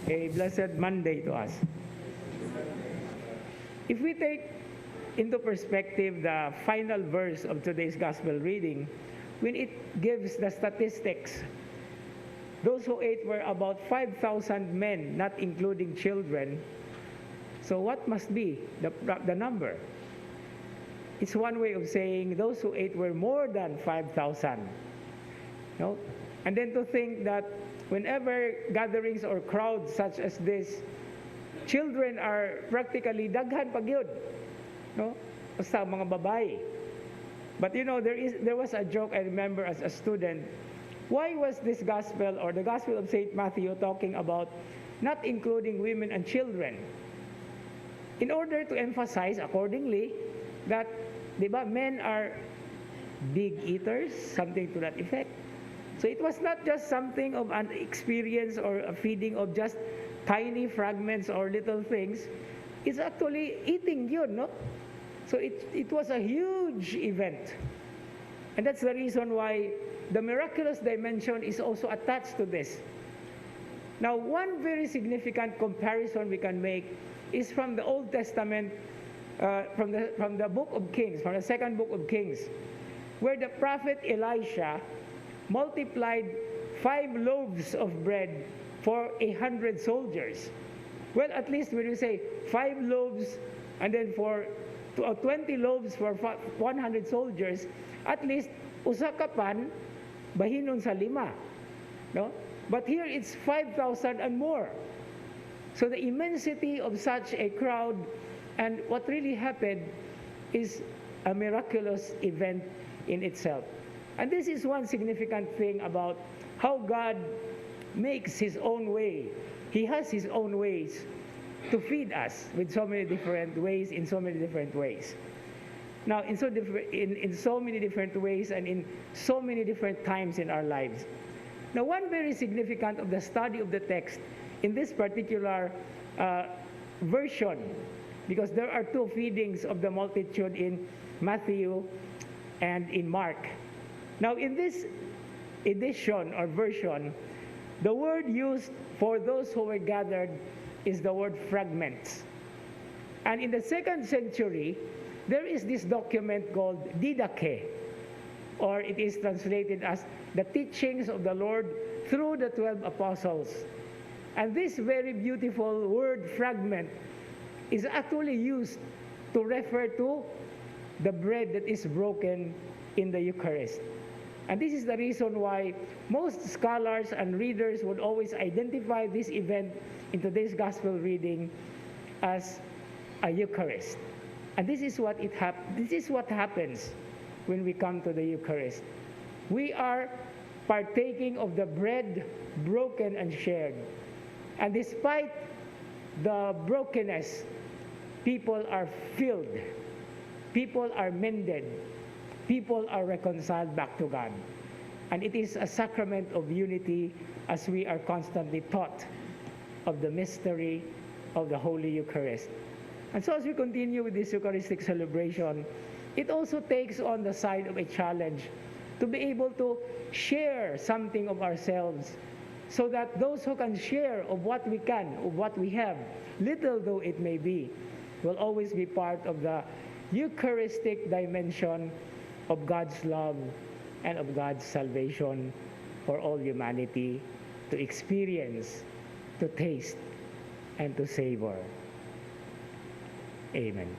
a blessed Monday to us. If we take into perspective the final verse of today's gospel reading, when it gives the statistics, those who ate were about 5,000 men, not including children. So what must be the number? It's one way of saying those who ate were more than 5,000. No? And then to think that whenever gatherings or crowds such as this, children are practically daghan pag yun. No? Basta mga babae. But you know, there was a joke I remember as a student. Why was this gospel or the gospel of St. Matthew talking about not including women and children? In order to emphasize accordingly that, diba, men are big eaters, something to that effect. So it was not just something of an experience or a feeding of just tiny fragments or little things. It's actually eating yun, no? So it was a huge event. And that's the reason why the miraculous dimension is also attached to this. Now, one very significant comparison we can make is from the Old Testament, from the book of Kings, from the second book of Kings, where the prophet Elisha multiplied 5 loaves of bread for 100 soldiers. Well, at least when you say 5 loaves and then for 20 loaves for 100 soldiers, at least usa ka pan bahinon sa 5. No? But here it's 5,000 and more. So the immensity of such a crowd, and what really happened is a miraculous event in itself. And this is one significant thing about how God makes His own way. He has His own ways to feed us with so many different ways, in so many different ways. Now, in so many different ways and in so many different times in our lives. Now, one very significant of the study of the text in this particular version, because there are 2 feedings of the multitude in Matthew and in Mark. Now, in this edition or version, the word used for those who were gathered is the word fragments. And in the 2nd century, there is this document called Didache, or it is translated as the teachings of the Lord through the 12 apostles. And this very beautiful word fragment is actually used to refer to the bread that is broken in the Eucharist. And this is the reason why most scholars and readers would always identify this event in today's gospel reading as a Eucharist. And this is what happens when we come to the Eucharist. We are partaking of the bread broken and shared. And despite the brokenness, people are filled, people are mended, people are reconciled back to God. And it is a sacrament of unity as we are constantly taught of the mystery of the Holy Eucharist. And so as we continue with this Eucharistic celebration, it also takes on the side of a challenge to be able to share something of ourselves, so that those who can share of what we can, of what we have, little though it may be, will always be part of the Eucharistic dimension of God's love and of God's salvation for all humanity to experience, to taste, and to savor. Amen.